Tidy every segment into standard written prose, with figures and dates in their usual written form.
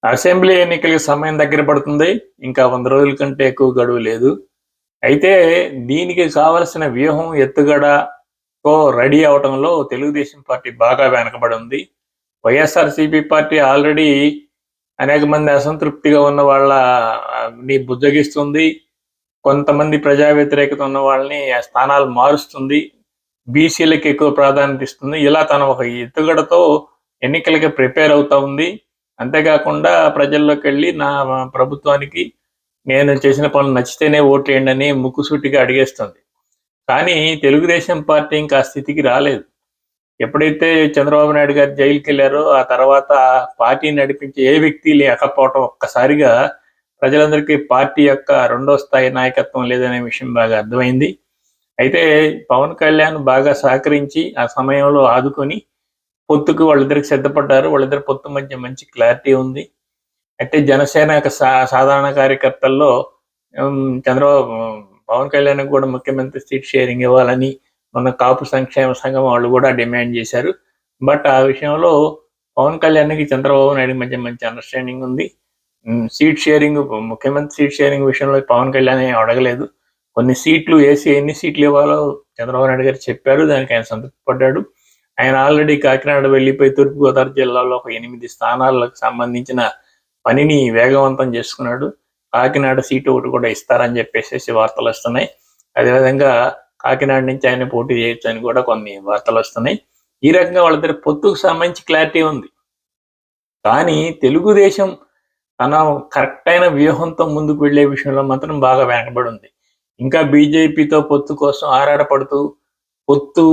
Assembly ఎన్నికలకి సమయం దగ్గర పడుతుంది. ఇంకా 100 రోజుల కంటే ఎక్కువ గడువు లేదు. అయితే దీనికి కావాల్సిన వ్యూహం, ఎత్తుగడతో రెడీ అవ్వటంలో తెలుగుదేశం పార్టీ బాగా వెనకబడి ఉంది. వైఎస్ఆర్‌సీపీ పార్టీ ఆల్రెడీ అనేక మంది అసంతృప్తిగా ఉన్న వాళ్ళని బుజ్జగిస్తుంది. కొంతమంది ప్రజా వ్యతిరేకత ఉన్న వాళ్ళని ఆ స్థానాలు మారుస్తుంది. బీసీలకి ఎక్కువ ప్రాధాన్యత ఇస్తుంది. ఇలా తను ఒక ఎత్తుగడతో ఎన్నికలకి ప్రిపేర్ అవుతా ఉంది. అంతేకాకుండా ప్రజల్లోకి వెళ్ళి నా ప్రభుత్వానికి నేను చేసిన పనులు నచ్చితేనే ఓట్లేయండి అని ముక్కుసూటిగా అడిగేస్తుంది. కానీ తెలుగుదేశం పార్టీ ఇంకా ఆ స్థితికి రాలేదు. ఎప్పుడైతే చంద్రబాబు నాయుడు గారు జైలుకి వెళ్ళారో ఆ తర్వాత పార్టీని నడిపించే ఏ వ్యక్తి లేకపోవటం ఒక్కసారిగా ప్రజలందరికీ పార్టీ యొక్క రెండో స్థాయి నాయకత్వం లేదనే విషయం బాగా అర్థమైంది. అయితే పవన్ కళ్యాణ్ బాగా సహకరించి ఆ సమయంలో ఆదుకొని పొత్తుకు వాళ్ళిద్దరికి సిద్ధపడ్డారు. వాళ్ళిద్దరి పొత్తు మధ్య మంచి క్లారిటీ ఉంది. అయితే జనసేన సాధారణ కార్యకర్తల్లో చంద్రబాబు పవన్ కళ్యాణ్ కూడా ముఖ్యమంత్రి సీట్ షేరింగ్ ఇవ్వాలని మొన్న కాపు సంక్షేమ సంఘం వాళ్ళు కూడా డిమాండ్ చేశారు. బట్ ఆ విషయంలో పవన్ కళ్యాణ్కి చంద్రబాబు నాయుడు మధ్య మంచి అండర్స్టాండింగ్ ఉంది. సీట్ షేరింగ్, ముఖ్యమంత్రి సీట్ షేరింగ్ విషయంలో పవన్ కళ్యాణ్ ఏం అడగలేదు. కొన్ని సీట్లు వేసి ఎన్ని సీట్లు ఇవ్వాలో చంద్రబాబు నాయుడు గారు చెప్పారు. దానికి ఆయన సంతృప్తి పడ్డాడు. ఆయన ఆల్రెడీ కాకినాడ వెళ్ళిపోయి తూర్పుగోదావరి జిల్లాలో ఒక 8 స్థానాలకు సంబంధించిన పనిని వేగవంతం చేసుకున్నాడు. కాకినాడ సీటు ఒకటి కూడా ఇస్తారని చెప్పేసి వార్తలు వస్తున్నాయి. అదేవిధంగా కాకినాడ నుంచి ఆయన పోటీ చేయొచ్చు అని కూడా కొన్ని వార్తలు వస్తున్నాయి. ఈ రకంగా వాళ్ళిద్దరి పొత్తుకు సంబంధించి క్లారిటీ ఉంది. కానీ తెలుగుదేశం తన కరెక్ట్ అయిన వ్యూహంతో ముందుకు వెళ్లే విషయంలో మాత్రం బాగా వెనకబడి ఉంది. ఇంకా బీజేపీతో పొత్తు కోసం ఆరాటపడుతూ పొత్తు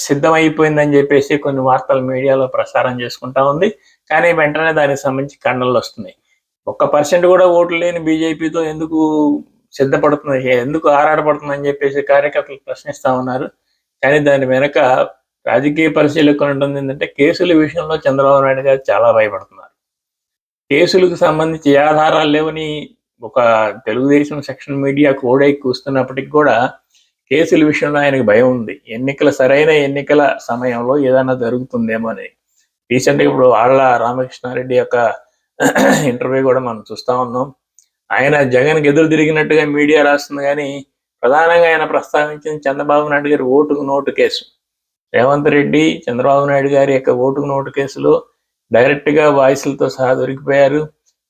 సిద్ధమైపోయిందని చెప్పేసి కొన్ని వార్తలు మీడియాలో ప్రసారం చేసుకుంటా ఉంది. కానీ వెంటనే దానికి సంబంధించి ఖండనలు వస్తున్నాయి. 1% కూడా ఓట్లు లేని బీజేపీతో ఎందుకు సిద్ధపడుతుంది, ఎందుకు ఆరాటపడుతుంది అని చెప్పేసి కార్యకర్తలు ప్రశ్నిస్తా ఉన్నారు. కానీ దాని వెనక రాజకీయ పరిశీలకులు ఉంటుంది ఏంటంటే కేసుల విషయంలో చంద్రబాబు నాయుడు గారు చాలా భయపడుతున్నారు. కేసులకు సంబంధించి ఏ ఆధారాలు లేవని ఒక తెలుగుదేశం సెక్షన్ మీడియా కోడై కూస్తున్నప్పటికి కూడా కేసుల విషయంలో ఆయనకు భయం ఉంది. సరైన ఎన్నికల సమయంలో ఏదైనా జరుగుతుందేమో అని. రీసెంట్గా ఇప్పుడు ఆళ్ల రామకృష్ణారెడ్డి యొక్క ఇంటర్వ్యూ కూడా మనం చూస్తా ఉన్నాం. ఆయన జగన్కి ఎదురు తిరిగినట్టుగా మీడియా రాస్తుంది. కానీ ప్రధానంగా ఆయన ప్రస్తావించిన చంద్రబాబు నాయుడు గారి ఓటుకు నోటు కేసు, రేవంత్ రెడ్డి చంద్రబాబు నాయుడు గారి యొక్క ఓటుకు నోటు కేసులో డైరెక్ట్గా వాయిస్లతో సహా దొరికిపోయారు.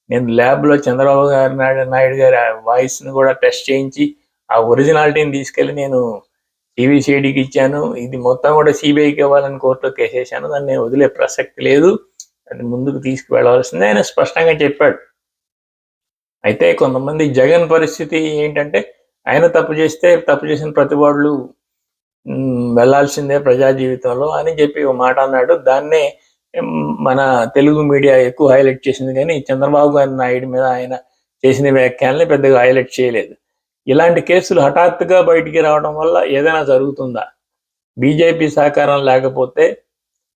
నేను ల్యాబ్లో చంద్రబాబు నాయుడు గారి వాయిస్ని కూడా టెస్ట్ చేయించి ఆ ఒరిజినాలిటీని తీసుకెళ్లి నేను సిబిసిఐడికి ఇచ్చాను. ఇది మొత్తం కూడా సిబిఐకి ఇవ్వాలని కోర్టులో కేసేసాను. దాన్ని నేను వదిలే ప్రసక్తి లేదు, అది ముందుకు తీసుకువెళ్ళవలసిందే ఆయన స్పష్టంగా చెప్పాడు. అయితే కొంతమంది జగన్ పరిస్థితి ఏంటంటే ఆయన తప్పు చేస్తే తప్పు చేసిన ప్రతి వాళ్ళు వెళ్లాల్సిందే ప్రజా జీవితంలో అని చెప్పి ఒక మాట అన్నాడు. దాన్నే మన తెలుగు మీడియా ఎక్కువ హైలైట్ చేసింది. కానీ చంద్రబాబు నాయుడు మీద ఆయన చేసిన వ్యాఖ్యల్ని పెద్దగా హైలైట్ చేయలేదు. ఇలాంటి కేసులు హఠాత్తుగా బయటికి రావడం వల్ల ఏదైనా జరుగుతుందా? బీజేపీ సహకారం లేకపోతే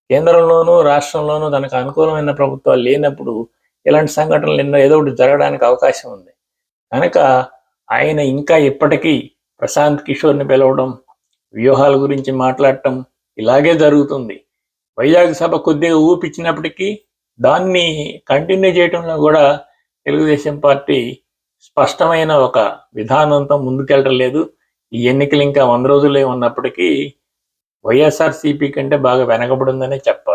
కేంద్రంలోనూ రాష్ట్రంలోనూ తనకు అనుకూలమైన ప్రభుత్వాలు లేనప్పుడు ఇలాంటి సంఘటనలు ఎన్నో ఏదో ఒకటి జరగడానికి అవకాశం ఉంది. కనుక ఆయన ఇంకా ఇప్పటికీ ప్రశాంత్ కిషోర్ని పిలవడం, వ్యూహాల గురించి మాట్లాడటం ఇలాగే జరుగుతుంది. వైజాగ్ సభ కొద్దిగా ఊపిచ్చినప్పటికీ దాన్ని కంటిన్యూ చేయడంలో కూడా తెలుగుదేశం పార్టీ స్పష్టమైన ఒక విధానంతో ముందుకెళ్ళడం లేదు. ఈ ఎన్నికలు ఇంకా 100 రోజులే ఉన్నప్పటికీ వైఎస్ఆర్‌సీపీ కంటే బాగా వెనకబడి ఉందనే చెప్పాలి.